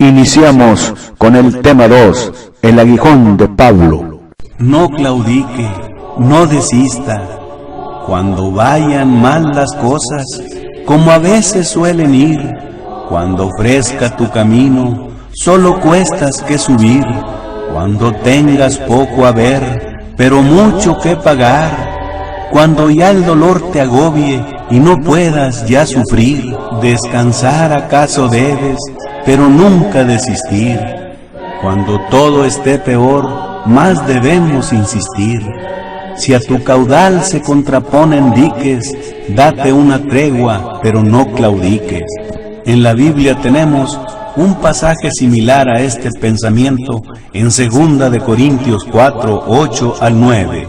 Iniciamos con el tema 2, el aguijón de Pablo. No claudique, no desista, cuando vayan mal las cosas, como a veces suelen ir, cuando ofrezca tu camino, solo cuestas que subir, cuando tengas poco a ver, pero mucho que pagar, cuando ya el dolor te agobie y no puedas ya sufrir, descansar acaso debes, pero nunca desistir. Cuando todo esté peor, más debemos insistir. Si a tu caudal se contraponen diques, date una tregua, pero no claudiques. En la Biblia tenemos un pasaje similar a este pensamiento en 2 de Corintios 4, 8 al 9.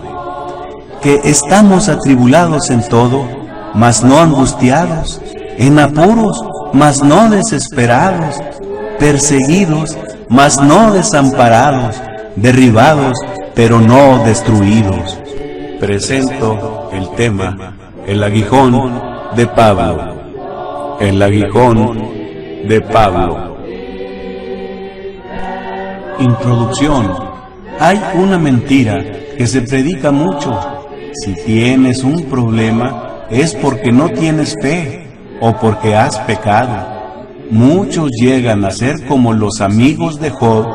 Que estamos atribulados en todo, mas no angustiados, en apuros, mas no desesperados, perseguidos, mas no desamparados, derribados, pero no destruidos. Presento el tema, el aguijón de Pablo. El aguijón de Pablo. Introducción. Hay una mentira que se predica mucho. Si tienes un problema, es porque no tienes fe o porque has pecado. Muchos llegan a ser como los amigos de Job,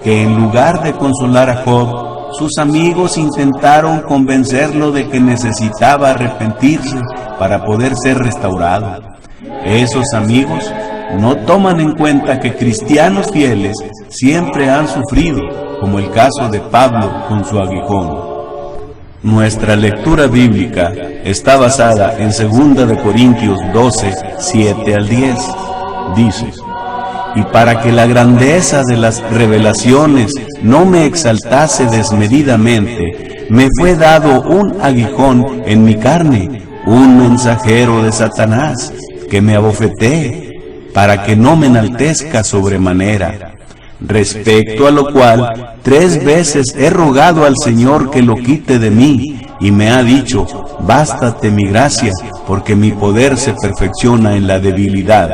que en lugar de consolar a Job, sus amigos intentaron convencerlo de que necesitaba arrepentirse para poder ser restaurado. Esos amigos no toman en cuenta que cristianos fieles siempre han sufrido, como el caso de Pablo con su aguijón. Nuestra lectura bíblica está basada en 2 de Corintios 12, 7 al 10. Dice: y para que la grandeza de las revelaciones no me exaltase desmedidamente, me fue dado un aguijón en mi carne, un mensajero de Satanás, que me abofetee, para que no me enaltezca sobremanera. Respecto a lo cual, 3 veces he rogado al Señor que lo quite de mí, y me ha dicho: bástate mi gracia, porque mi poder se perfecciona en la debilidad.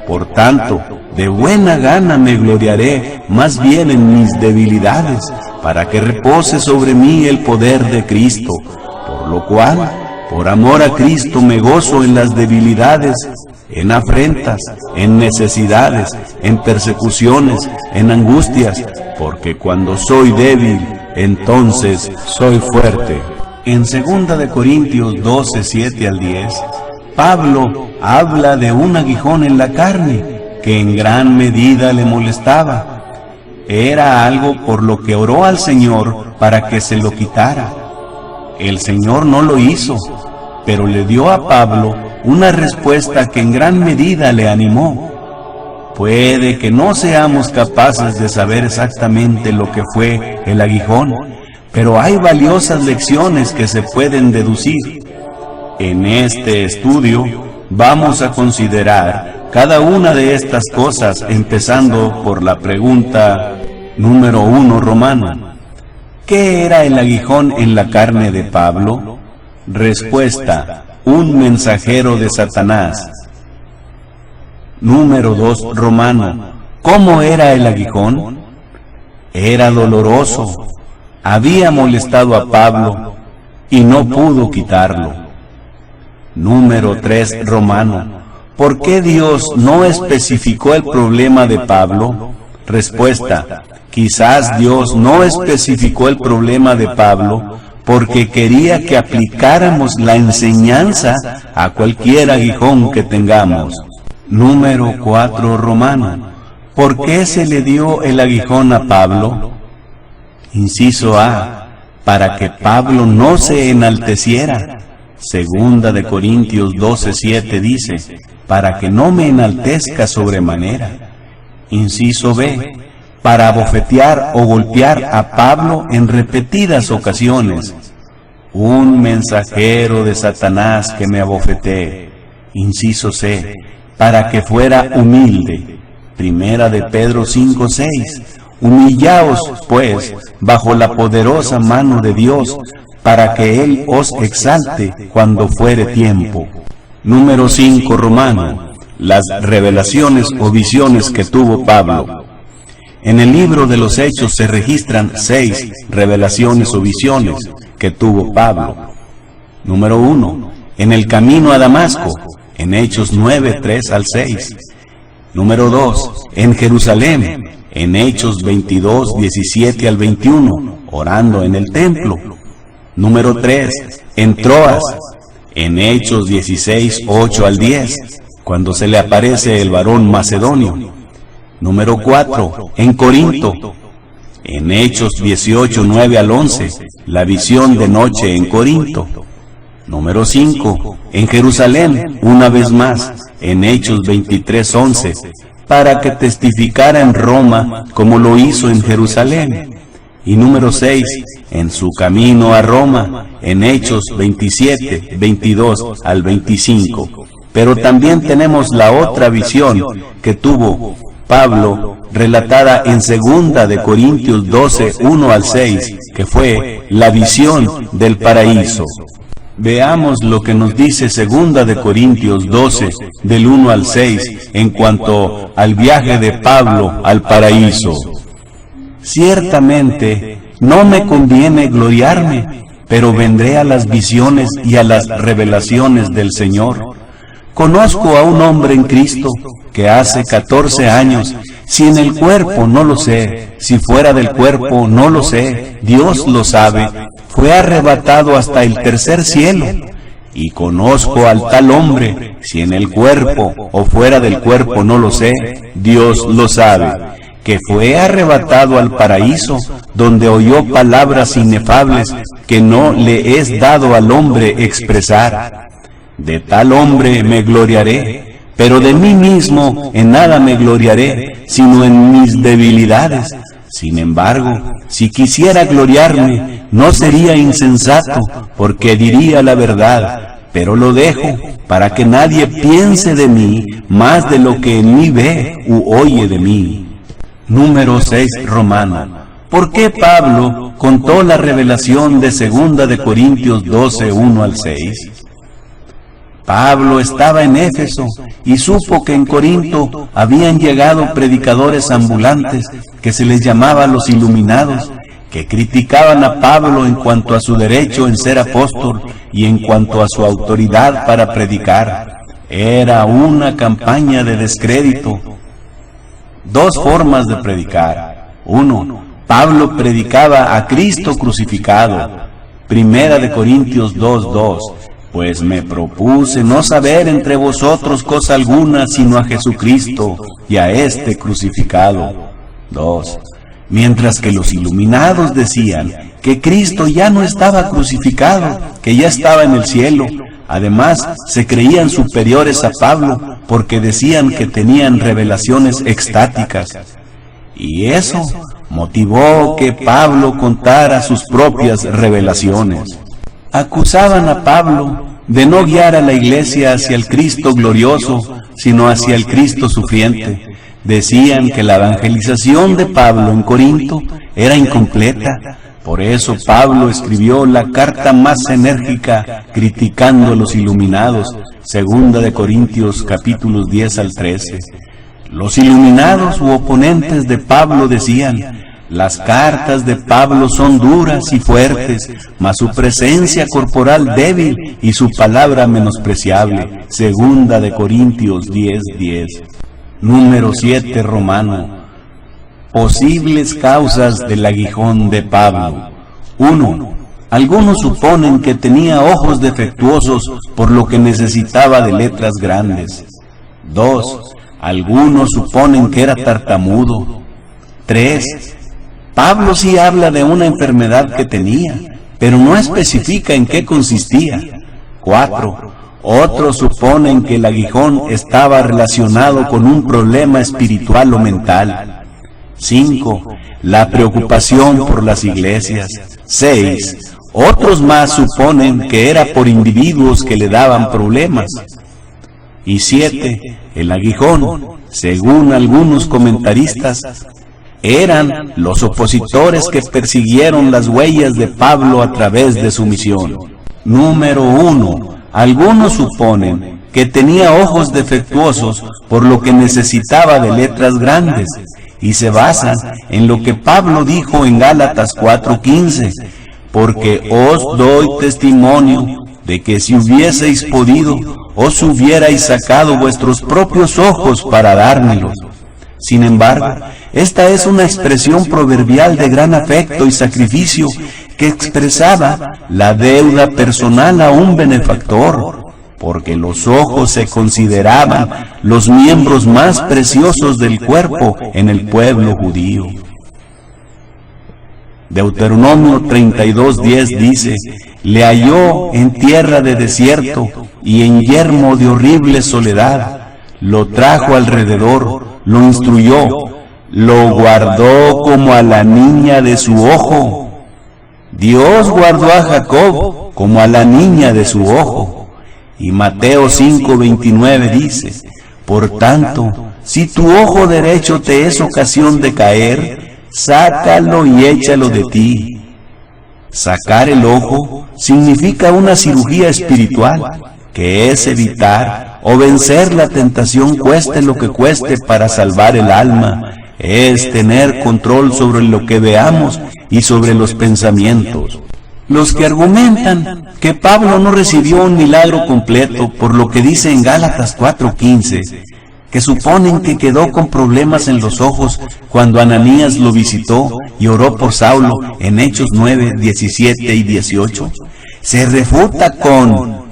Por tanto, de buena gana me gloriaré más bien en mis debilidades, para que repose sobre mí el poder de Cristo. Por lo cual, por amor a Cristo me gozo en las debilidades, en afrentas, en necesidades, en persecuciones, en angustias, porque cuando soy débil, entonces soy fuerte. En 2 de Corintios 12, 7 al 10, Pablo habla de un aguijón en la carne, que en gran medida le molestaba. Era algo por lo que oró al Señor para que se lo quitara. El Señor no lo hizo, pero le dio a Pablo una respuesta que en gran medida le animó. Puede que no seamos capaces de saber exactamente lo que fue el aguijón, pero hay valiosas lecciones que se pueden deducir. En este estudio vamos a considerar cada una de estas cosas, empezando por la pregunta número 1 romana. ¿Qué era el aguijón en la carne de Pablo? Respuesta: un mensajero de Satanás. Número 2 romano. ¿Cómo era el aguijón? Era doloroso. Había molestado a Pablo y no pudo quitarlo. Número 3 romano. ¿Por qué Dios no especificó el problema de Pablo? Respuesta: quizás Dios no especificó el problema de Pablo porque quería que aplicáramos la enseñanza a cualquier aguijón que tengamos. Número 4 romano. ¿Por qué se le dio el aguijón a Pablo? Inciso A: para que Pablo no se enalteciera. 2 de Corintios 12, 7 dice: para que no me enaltezca sobremanera. Inciso B: para abofetear o golpear a Pablo en repetidas ocasiones. Un mensajero de Satanás que me abofetee. Inciso C: para que fuera humilde. 1 de Pedro 5, 6. Humillaos, pues, bajo la poderosa mano de Dios, para que Él os exalte cuando fuere tiempo. Número 5 romano. las revelaciones o visiones que tuvo Pablo. En el libro de los Hechos se registran 6 revelaciones o visiones que tuvo Pablo. Número 1, en el camino a Damasco, en Hechos 9, 3 al 6. Número 2, en Jerusalén, en Hechos 22, 17 al 21, orando en el templo. Número 3, en Troas, en Hechos 16, 8 al 10, cuando se le aparece el varón macedonio. Número 4, en Corinto, en Hechos 18, 9 al 11, la visión de noche en Corinto. Número 5, en Jerusalén, una vez más, en Hechos 23, 11, para que testificara en Roma como lo hizo en Jerusalén. Y número 6, en su camino a Roma, en Hechos 27, 22 al 25. Pero también tenemos la otra visión que tuvo Pablo, relatada en 2 de Corintios 12, 1 al 6, que fue la visión del paraíso. Veamos lo que nos dice 2 de Corintios 12, del 1 al 6, en cuanto al viaje de Pablo al paraíso. Ciertamente, no me conviene gloriarme, pero vendré a las visiones y a las revelaciones del Señor. Conozco a un hombre en Cristo que hace 14 años, si en el cuerpo no lo sé, si fuera del cuerpo no lo sé, Dios lo sabe, fue arrebatado hasta el tercer cielo. Y conozco al tal hombre, si en el cuerpo o fuera del cuerpo no lo sé, Dios lo sabe, que fue arrebatado al paraíso, donde oyó palabras inefables que no le es dado al hombre expresar. De tal hombre me gloriaré, pero de mí mismo en nada me gloriaré, sino en mis debilidades. Sin embargo, si quisiera gloriarme, no sería insensato, porque diría la verdad, pero lo dejo, para que nadie piense de mí más de lo que en mí ve u oye de mí. Número 6, Romano. ¿Por qué Pablo contó la revelación de 2 de Corintios 12, 1 al 6? Pablo estaba en Éfeso y supo que en Corinto habían llegado predicadores ambulantes que se les llamaba los iluminados, que criticaban a Pablo en cuanto a su derecho en ser apóstol y en cuanto a su autoridad para predicar. Era una campaña de descrédito. 2 formas de predicar. 1. Pablo predicaba a Cristo crucificado. 1 de Corintios 2:2. Pues me propuse no saber entre vosotros cosa alguna sino a Jesucristo y a este crucificado. 2. Mientras que los iluminados decían que Cristo ya no estaba crucificado, que ya estaba en el cielo. Además, se creían superiores a Pablo porque decían que tenían revelaciones extáticas. Y eso motivó que Pablo contara sus propias revelaciones. Acusaban a Pablo de no guiar a la iglesia hacia el Cristo glorioso, sino hacia el Cristo sufriente. Decían que la evangelización de Pablo en Corinto era incompleta. Por eso Pablo escribió la carta más enérgica criticando a los iluminados, 2 de Corintios capítulos 10 al 13. Los iluminados u oponentes de Pablo decían: las cartas de Pablo son duras y fuertes, mas su presencia corporal débil y su palabra menospreciable. 2 de Corintios 10:10. Número 7, Romano. Posibles causas del aguijón de Pablo. 1. Algunos suponen que tenía ojos defectuosos, por lo que necesitaba de letras grandes. 2. Algunos suponen que era tartamudo. 3. Pablo sí habla de una enfermedad que tenía, pero no especifica en qué consistía. 4. Otros suponen que el aguijón estaba relacionado con un problema espiritual o mental. 5. La preocupación por las iglesias. 6. Otros más suponen que era por individuos que le daban problemas. Y 7. El aguijón, según algunos comentaristas, eran los opositores que persiguieron las huellas de Pablo a través de su misión. Número 1. Algunos suponen que tenía ojos defectuosos, por lo que necesitaba de letras grandes, y se basan en lo que Pablo dijo en Gálatas 4:15, porque os doy testimonio de que si hubieseis podido, os hubierais sacado vuestros propios ojos para dármelos. Sin embargo, esta es una expresión proverbial de gran afecto y sacrificio que expresaba la deuda personal a un benefactor, porque los ojos se consideraban los miembros más preciosos del cuerpo en el pueblo judío. Deuteronomio 32:10 dice: le halló en tierra de desierto y en yermo de horrible soledad, lo trajo alrededor, lo instruyó, lo guardó como a la niña de su ojo. Dios guardó a Jacob como a la niña de su ojo. Y Mateo 5:29 dice: por tanto, si tu ojo derecho te es ocasión de caer, sácalo y échalo de ti. Sacar el ojo significa una cirugía espiritual, que es evitar o vencer la tentación cueste lo que cueste para salvar el alma. Es tener control sobre lo que veamos y sobre los pensamientos. Los que argumentan que Pablo no recibió un milagro completo, por lo que dice en Gálatas 4:15, que suponen que quedó con problemas en los ojos cuando Ananías lo visitó y oró por Saulo en Hechos 9:17 y 18, se refuta con: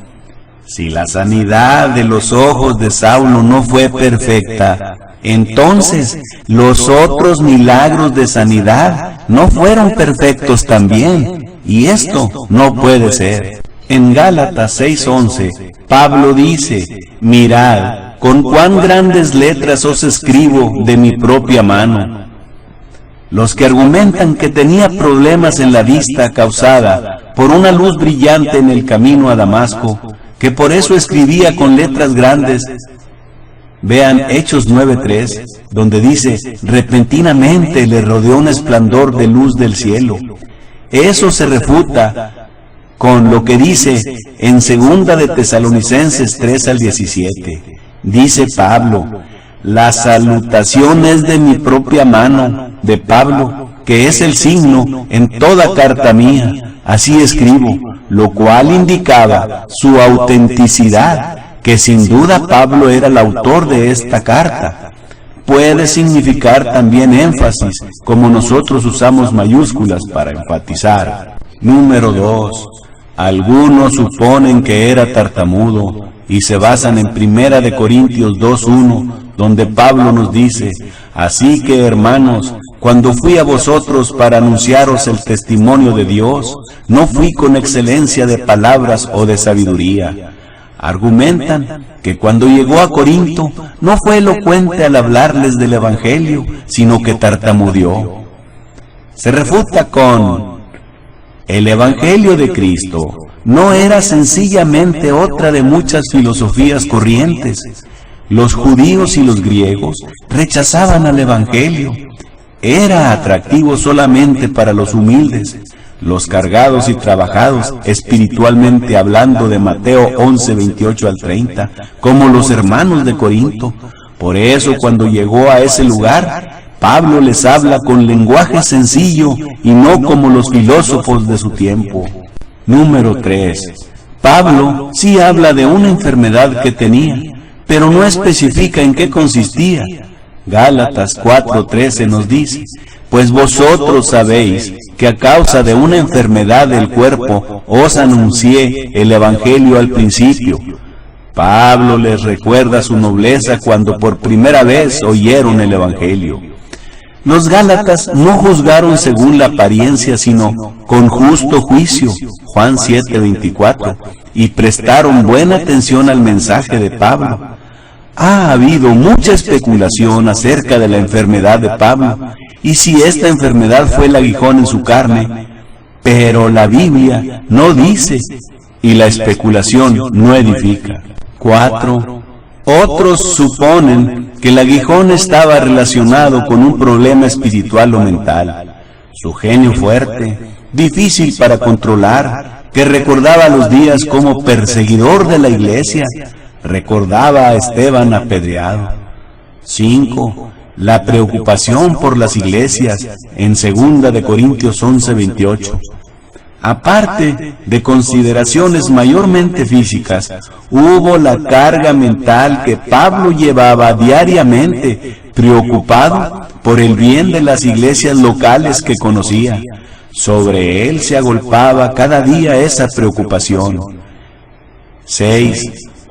si la sanidad de los ojos de Saulo no fue perfecta, entonces los otros milagros de sanidad no fueron perfectos también, y esto no puede ser. En Gálatas 6:11, Pablo dice: mirad, con cuán grandes letras os escribo de mi propia mano. Los que argumentan que tenía problemas en la vista causada por una luz brillante en el camino a Damasco, que por eso escribía con letras grandes, vean Hechos 9:3, donde dice: repentinamente le rodeó un esplendor de luz del cielo. Eso se refuta con lo que dice en 2 de Tesalonicenses 3:17. Dice Pablo: la salutación es de mi propia mano, de Pablo, que es el signo en toda carta mía. Así escribo, lo cual indicaba su autenticidad, que sin duda Pablo era el autor de esta carta. Puede significar también énfasis, como nosotros usamos mayúsculas para enfatizar. Número 2. Algunos suponen que era tartamudo y se basan en 1 de Corintios 2:1, donde Pablo nos dice: así que, hermanos, cuando fui a vosotros para anunciaros el testimonio de Dios, no fui con excelencia de palabras o de sabiduría. Argumentan que cuando llegó a Corinto no fue elocuente al hablarles del Evangelio, sino que tartamudeó. Se refuta con: el Evangelio de Cristo no era sencillamente otra de muchas filosofías corrientes. Los judíos y los griegos rechazaban al Evangelio. Era atractivo solamente para los humildes, los cargados y trabajados, espiritualmente hablando, de Mateo 11:28 al 30, como los hermanos de Corinto. Por eso, cuando llegó a ese lugar, Pablo les habla con lenguaje sencillo y no como los filósofos de su tiempo. Número 3. Pablo sí habla de una enfermedad que tenía, pero no especifica en qué consistía. Gálatas 4:13 nos dice: pues vosotros sabéis que a causa de una enfermedad del cuerpo os anuncié el Evangelio al principio. Pablo les recuerda su nobleza cuando por primera vez oyeron el Evangelio. Los Gálatas no juzgaron según la apariencia, sino con justo juicio, Juan 7:24, y prestaron buena atención al mensaje de Pablo. Ha habido mucha especulación acerca de la enfermedad de Pablo, y si esta enfermedad fue el aguijón en su carne, pero la Biblia no dice, y la especulación no edifica. 4. Otros suponen que el aguijón estaba relacionado con un problema espiritual o mental. Su genio fuerte, difícil para controlar, que recordaba los días como perseguidor de la iglesia, recordaba a Esteban apedreado. 5. La preocupación por las iglesias, en 2 de Corintios 11:28. Aparte de consideraciones mayormente físicas, hubo la carga mental que Pablo llevaba diariamente, preocupado por el bien de las iglesias locales que conocía. Sobre él se agolpaba cada día esa preocupación. 6.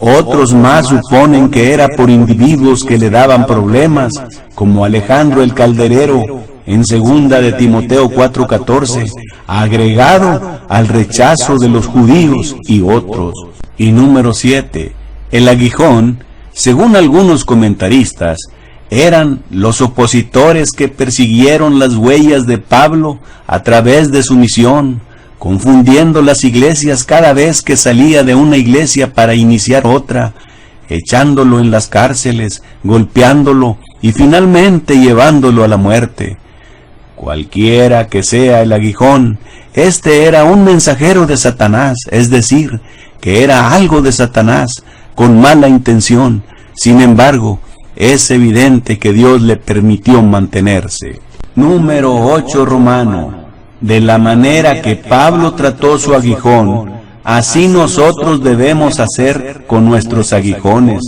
Otros más suponen que era por individuos que le daban problemas, como Alejandro el Calderero, en 2 de Timoteo 4:14, agregado al rechazo de los judíos y otros. Y número 7. El aguijón, según algunos comentaristas, eran los opositores que persiguieron las huellas de Pablo a través de su misión, confundiendo las iglesias cada vez que salía de una iglesia para iniciar otra, echándolo en las cárceles, golpeándolo y finalmente llevándolo a la muerte. Cualquiera que sea el aguijón, este era un mensajero de Satanás, es decir, que era algo de Satanás, con mala intención. Sin embargo, es evidente que Dios le permitió mantenerse. Número 8 romano. De la manera que Pablo trató su aguijón, así nosotros debemos hacer con nuestros aguijones.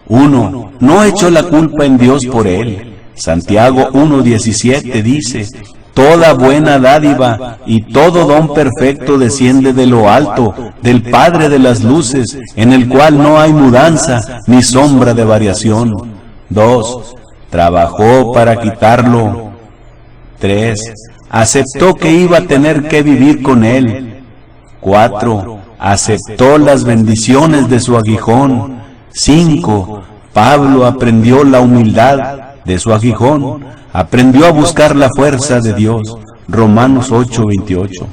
1. No echó la culpa en Dios por él. Santiago 1:17 dice: toda buena dádiva y todo don perfecto desciende de lo alto, del Padre de las luces, en el cual no hay mudanza ni sombra de variación. 2. Trabajó para quitarlo. 3. Aceptó que iba a tener que vivir con él. 4. Aceptó las bendiciones de su aguijón. 5. Pablo aprendió la humildad de su aguijón. Aprendió a buscar la fuerza de Dios. Romanos 8:28.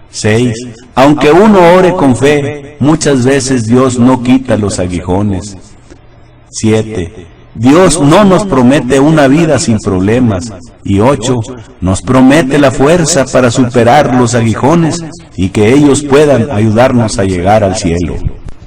6. Aunque uno ore con fe, muchas veces Dios no quita los aguijones. 7. Dios no nos promete una vida sin problemas. Y 8. Nos promete la fuerza para superar los aguijones y que ellos puedan ayudarnos a llegar al cielo.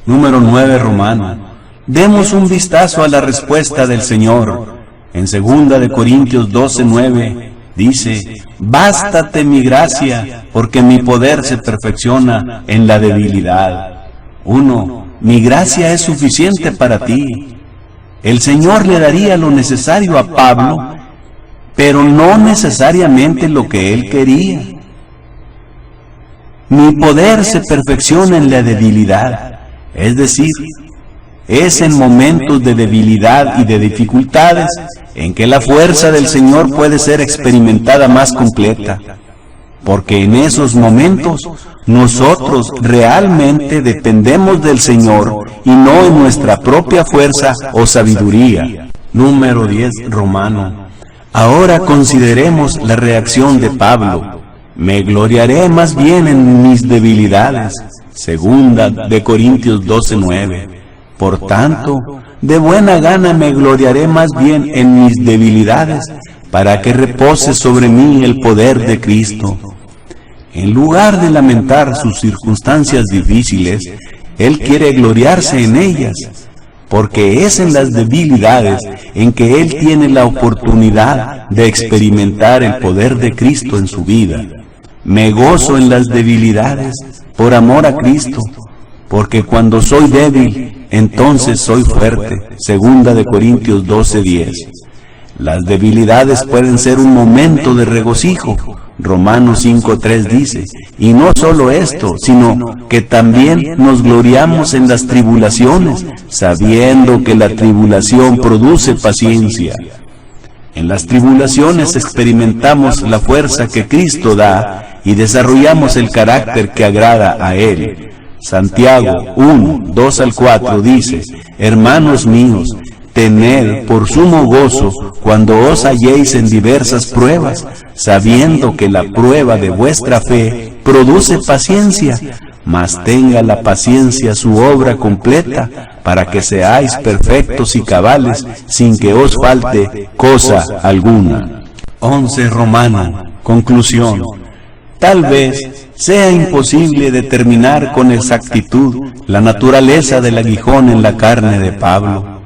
Número 9 romano. Demos un vistazo a la respuesta del Señor. En 2 de Corintios 12:9 dice: bástate mi gracia, porque mi poder se perfecciona en la debilidad. 1. Mi gracia es suficiente para ti. El Señor le daría lo necesario a Pablo, pero no necesariamente lo que él quería. Mi poder se perfecciona en la debilidad, es decir, es en momentos de debilidad y de dificultades en que la fuerza del Señor puede ser experimentada más completa, porque en esos momentos nosotros realmente dependemos del Señor y no en nuestra propia fuerza o sabiduría. Número 10 romano. Ahora consideremos la reacción de Pablo. Me gloriaré más bien en mis debilidades. 2 de Corintios 12:9. Por tanto, de buena gana me gloriaré más bien en mis debilidades, para que repose sobre mí el poder de Cristo. En lugar de lamentar sus circunstancias difíciles, él quiere gloriarse en ellas, porque es en las debilidades en que él tiene la oportunidad de experimentar el poder de Cristo en su vida. Me gozo en las debilidades por amor a Cristo, porque cuando soy débil, entonces soy fuerte. 2 de Corintios 12:10. Las debilidades pueden ser un momento de regocijo. Romanos 5:3 dice: y no solo esto, sino que también nos gloriamos en las tribulaciones, sabiendo que la tribulación produce paciencia. En las tribulaciones experimentamos la fuerza que Cristo da y desarrollamos el carácter que agrada a Él. Santiago 1:2-4 dice: hermanos míos, tened por sumo gozo cuando os halléis en diversas pruebas, sabiendo que la prueba de vuestra fe produce paciencia, mas tenga la paciencia su obra completa, para que seáis perfectos y cabales, sin que os falte cosa alguna. 11 romano. Conclusión. Tal vez sea imposible determinar con exactitud la naturaleza del aguijón en la carne de Pablo.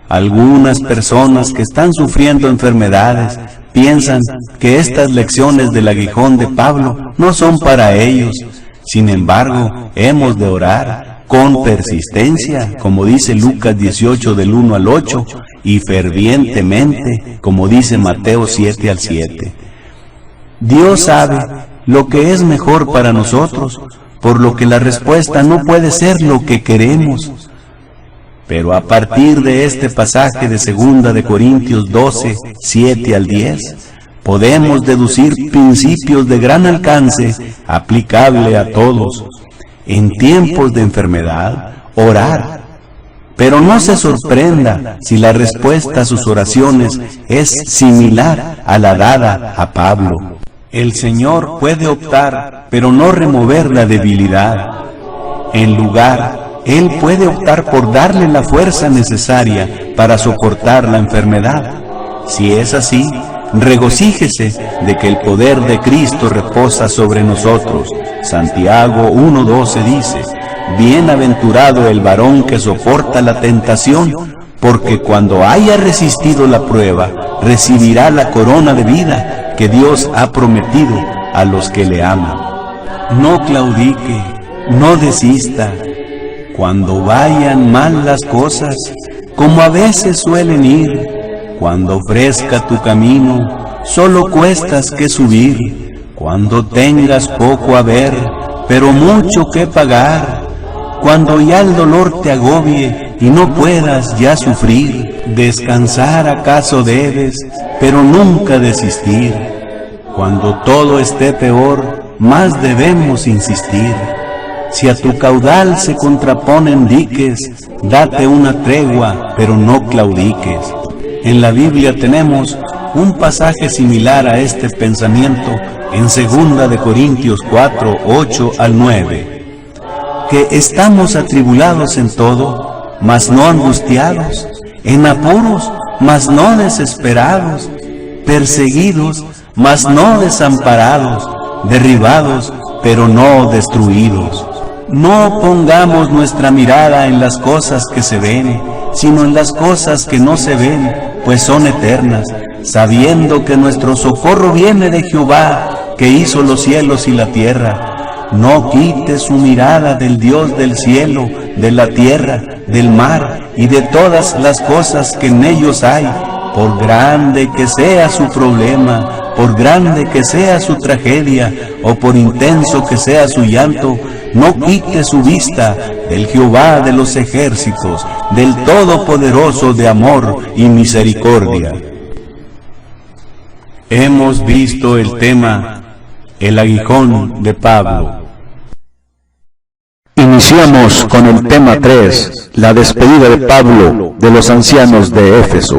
Algunas personas que están sufriendo enfermedades piensan que estas lecciones del aguijón de Pablo no son para ellos. Sin embargo, hemos de orar con persistencia, como dice Lucas 18 del 1 al 8, y fervientemente, como dice Mateo 7 al 7. Dios sabe lo que es mejor para nosotros, por lo que la respuesta no puede ser lo que queremos. Pero a partir de este pasaje de 2 de Corintios 12, 7 al 10, podemos deducir principios de gran alcance aplicable a todos. En tiempos de enfermedad, orar. Pero no se sorprenda si la respuesta a sus oraciones es similar a la dada a Pablo. El Señor puede optar, pero no remover la debilidad. En lugar, Él puede optar por darle la fuerza necesaria para soportar la enfermedad. Si es así, regocíjese de que el poder de Cristo reposa sobre nosotros. Santiago 1:12 dice: bienaventurado el varón que soporta la tentación, porque cuando haya resistido la prueba, recibirá la corona de vida que Dios ha prometido a los que le aman. No claudique, no desista. Cuando vayan mal las cosas, como a veces suelen ir, cuando ofrezca tu camino, solo cuestas que subir, cuando tengas poco a ver, pero mucho que pagar, cuando ya el dolor te agobie y no puedas ya sufrir, descansar acaso debes, pero nunca desistir. Cuando todo esté peor, más debemos insistir. Si a tu caudal se contraponen diques, date una tregua, pero no claudiques. En la Biblia tenemos un pasaje similar a este pensamiento en 2 de Corintios 4, 8 al 9. Que estamos atribulados en todo, mas no angustiados, en apuros, mas no desesperados, perseguidos, mas no desamparados, derribados, pero no destruidos. No pongamos nuestra mirada en las cosas que se ven, sino en las cosas que no se ven, pues son eternas, sabiendo que nuestro socorro viene de Jehová, que hizo los cielos y la tierra. No quite su mirada del Dios del cielo, de la tierra, del mar y de todas las cosas que en ellos hay. Por grande que sea su problema, por grande que sea su tragedia, o por intenso que sea su llanto, no quite su vista del Jehová de los ejércitos, del Todopoderoso de amor y misericordia. Hemos visto el tema, el aguijón de Pablo. Iniciamos con el tema 3, la despedida de Pablo de los ancianos de Éfeso.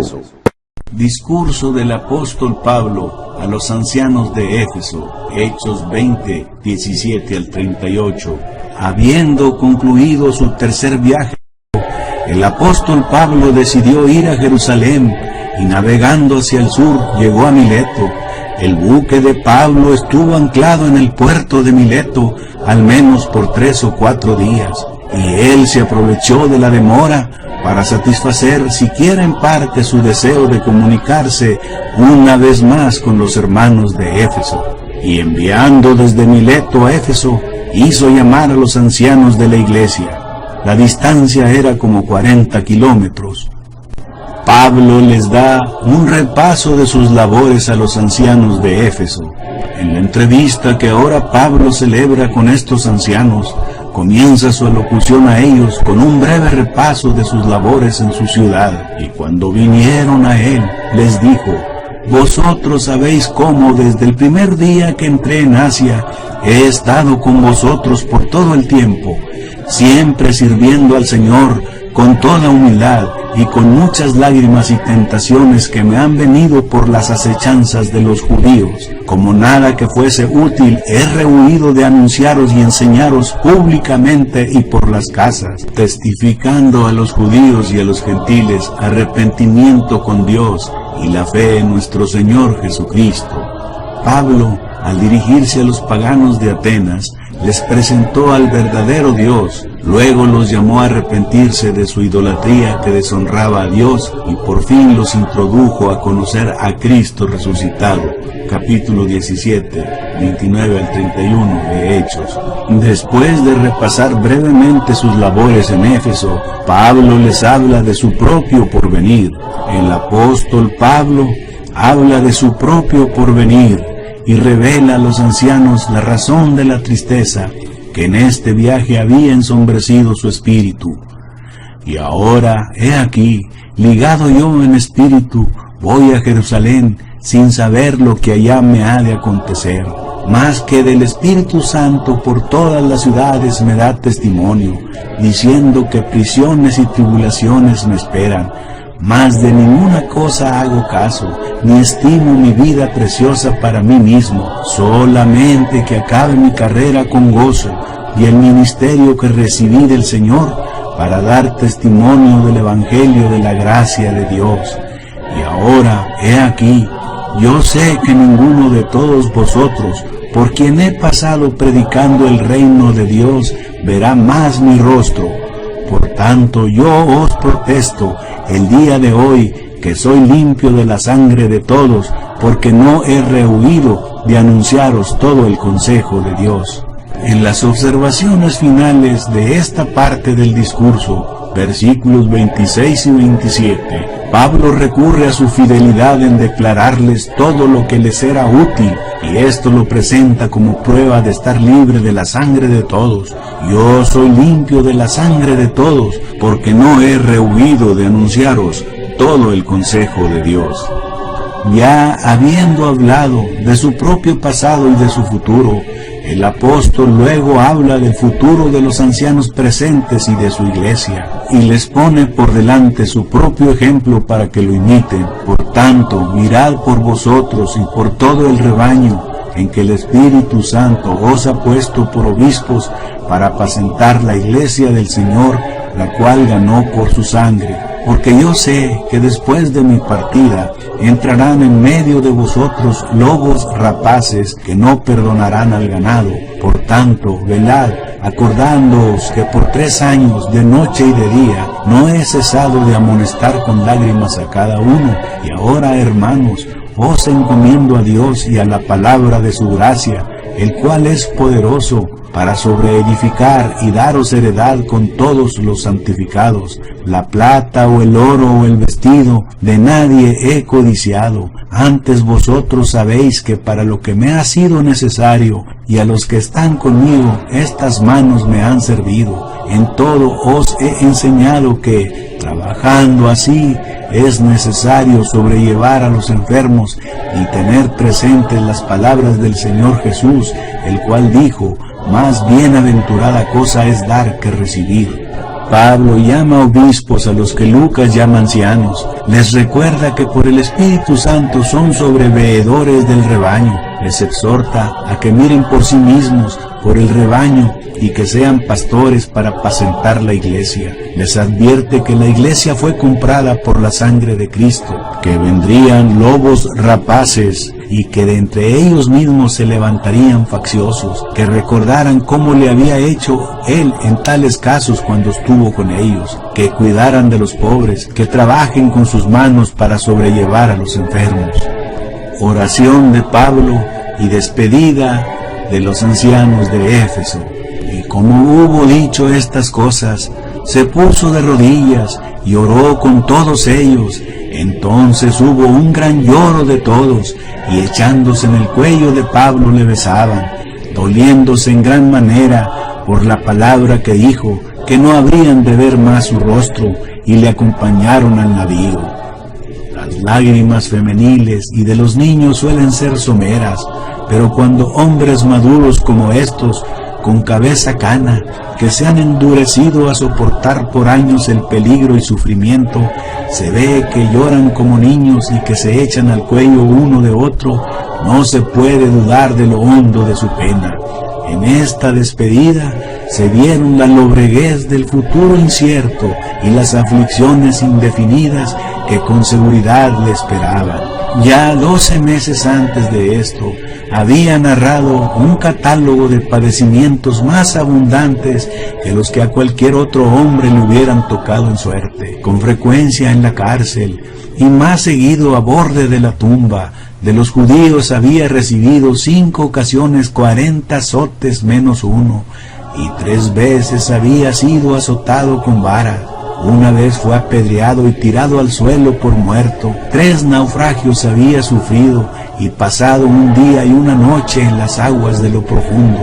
Discurso del apóstol Pablo a los ancianos de Éfeso, Hechos 20, 17 al 38. Habiendo concluido su tercer viaje, el apóstol Pablo decidió ir a Jerusalén y navegando hacia el sur llegó a Mileto. El buque de Pablo estuvo anclado en el puerto de Mileto al menos por 3 o 4 días, y él se aprovechó de la demora para satisfacer siquiera en parte su deseo de comunicarse una vez más con los hermanos de Éfeso. Y enviando desde Mileto a Éfeso, hizo llamar a los ancianos de la iglesia. La distancia era como 40 kilómetros. Pablo les da un repaso de sus labores a los ancianos de Éfeso. En la entrevista que ahora Pablo celebra con estos ancianos, comienza su alocución a ellos con un breve repaso de sus labores en su ciudad. Y cuando vinieron a él, les dijo: vosotros sabéis cómo desde el primer día que entré en Asia he estado con vosotros por todo el tiempo, siempre sirviendo al Señor con toda humildad y con muchas lágrimas y tentaciones que me han venido por las acechanzas de los judíos. Como nada que fuese útil, he rehuido de anunciaros y enseñaros públicamente y por las casas, testificando a los judíos y a los gentiles arrepentimiento con Dios y la fe en nuestro Señor Jesucristo. Pablo al dirigirse a los paganos de Atenas, les presentó al verdadero Dios. Luego los llamó a arrepentirse de su idolatría que deshonraba a Dios y por fin los introdujo a conocer a Cristo resucitado. Capítulo 17, 29 al 31 de Hechos. Después de repasar brevemente sus labores en Éfeso, Pablo les habla de su propio porvenir. El apóstol Pablo habla de su propio porvenir y revela a los ancianos la razón de la tristeza que en este viaje había ensombrecido su espíritu. Y ahora, he aquí, ligado yo en espíritu, voy a Jerusalén sin saber lo que allá me ha de acontecer. Más que del Espíritu Santo por todas las ciudades me da testimonio, diciendo que prisiones y tribulaciones me esperan. Mas de ninguna cosa hago caso, ni estimo mi vida preciosa para mí mismo, solamente que acabe mi carrera con gozo y el ministerio que recibí del Señor para dar testimonio del Evangelio de la gracia de Dios. Y ahora, he aquí, yo sé que ninguno de todos vosotros, por quien he pasado predicando el reino de Dios, verá más mi rostro. Por tanto, yo os protesto el día de hoy que soy limpio de la sangre de todos, porque no he rehuido de anunciaros todo el consejo de Dios. En las observaciones finales de esta parte del discurso, versículos 26 y 27, Pablo recurre a su fidelidad en declararles todo lo que les era útil, y esto lo presenta como prueba de estar libre de la sangre de todos. Yo soy limpio de la sangre de todos, porque no he rehuido de anunciaros todo el consejo de Dios. Ya habiendo hablado de su propio pasado y de su futuro, el apóstol luego habla del futuro de los ancianos presentes y de su iglesia, y les pone por delante su propio ejemplo para que lo imiten. Por tanto, mirad por vosotros y por todo el rebaño en que el Espíritu Santo os ha puesto por obispos para apacentar la iglesia del Señor, la cual ganó por su sangre. Porque yo sé que después de mi partida entrarán en medio de vosotros lobos rapaces que no perdonarán al ganado. Por tanto, velad, acordándoos que por 3 años, de noche y de día, no he cesado de amonestar con lágrimas a cada uno. Y ahora, hermanos, os encomiendo a Dios y a la palabra de su gracia, el cual es poderoso para sobreedificar y daros heredad con todos los santificados. La plata o el oro o el vestido de nadie he codiciado. Antes vosotros sabéis que para lo que me ha sido necesario y a los que están conmigo, estas manos me han servido. En todo os he enseñado que, trabajando así, es necesario sobrellevar a los enfermos y tener presentes las palabras del Señor Jesús, el cual dijo: más bienaventurada cosa es dar que recibir. Pablo llama obispos a los que Lucas llama ancianos. Les recuerda que por el Espíritu Santo son sobreveedores del rebaño. Les exhorta a que miren por sí mismos, por el rebaño, y que sean pastores para apacentar la iglesia. Les advierte que la iglesia fue comprada por la sangre de Cristo, que vendrían lobos rapaces y que de entre ellos mismos se levantarían facciosos, que recordaran cómo le había hecho él en tales casos cuando estuvo con ellos, que cuidaran de los pobres, que trabajen con sus manos para sobrellevar a los enfermos. Oración de Pablo y despedida de los ancianos de Éfeso. Y como hubo dicho estas cosas, se puso de rodillas y oró con todos ellos. Entonces hubo un gran lloro de todos, y echándose en el cuello de Pablo le besaban, doliéndose en gran manera por la palabra que dijo, que no habrían de ver más su rostro, y le acompañaron al navío. Las lágrimas femeniles y de los niños suelen ser someras, pero cuando hombres maduros como estos, con cabeza cana, que se han endurecido a soportar por años el peligro y sufrimiento, se ve que lloran como niños y que se echan al cuello uno de otro, no se puede dudar de lo hondo de su pena. En esta despedida se vieron la lobreguez del futuro incierto y las aflicciones indefinidas que con seguridad le esperaban. Ya 12 meses antes de esto, había narrado un catálogo de padecimientos más abundantes que los que a cualquier otro hombre le hubieran tocado en suerte, con frecuencia en la cárcel, y más seguido a borde de la tumba. De los judíos había recibido 5 ocasiones 40 azotes menos uno, y 3 veces había sido azotado con vara. Una vez fue apedreado y tirado al suelo por muerto. 3 naufragios había sufrido y pasado un día y una noche en las aguas de lo profundo.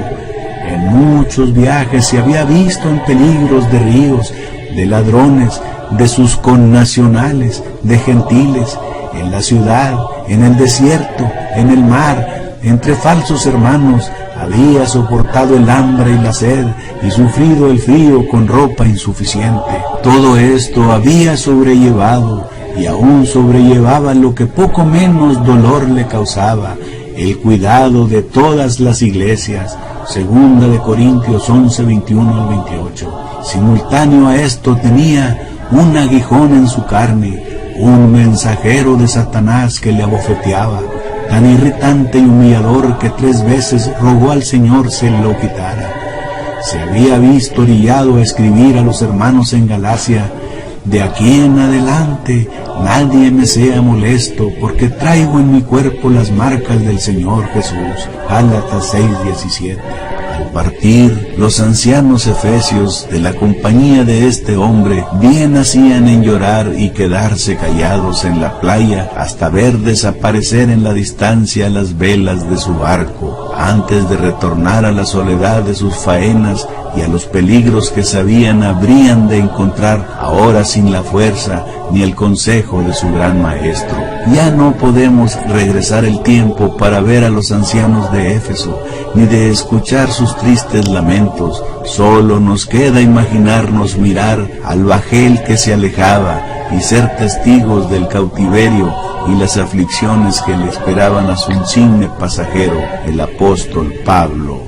En muchos viajes se había visto en peligros de ríos, de ladrones, de sus connacionales, de gentiles, en la ciudad, en el desierto, en el mar, entre falsos hermanos. Había soportado el hambre y la sed, y sufrido el frío con ropa insuficiente. Todo esto había sobrellevado, y aún sobrellevaba lo que poco menos dolor le causaba, el cuidado de todas las iglesias. 2 de Corintios 11, 21 al 28. Simultáneo a esto tenía un aguijón en su carne, un mensajero de Satanás que le abofeteaba, tan irritante y humillador que 3 veces rogó al Señor se lo quitara. Se había visto orillado a escribir a los hermanos en Galacia: de aquí en adelante nadie me sea molesto, porque traigo en mi cuerpo las marcas del Señor Jesús. Gálatas 6:17. Al partir, los ancianos efesios de la compañía de este hombre bien hacían en llorar y quedarse callados en la playa hasta ver desaparecer en la distancia las velas de su barco, antes de retornar a la soledad de sus faenas y a los peligros que sabían habrían de encontrar ahora sin la fuerza ni el consejo de su gran maestro. Ya no podemos regresar el tiempo para ver a los ancianos de Éfeso, ni de escuchar sus tristes lamentos. Solo nos queda imaginarnos mirar al bajel que se alejaba y ser testigos del cautiverio y las aflicciones que le esperaban a su insigne pasajero, el apóstol Pablo.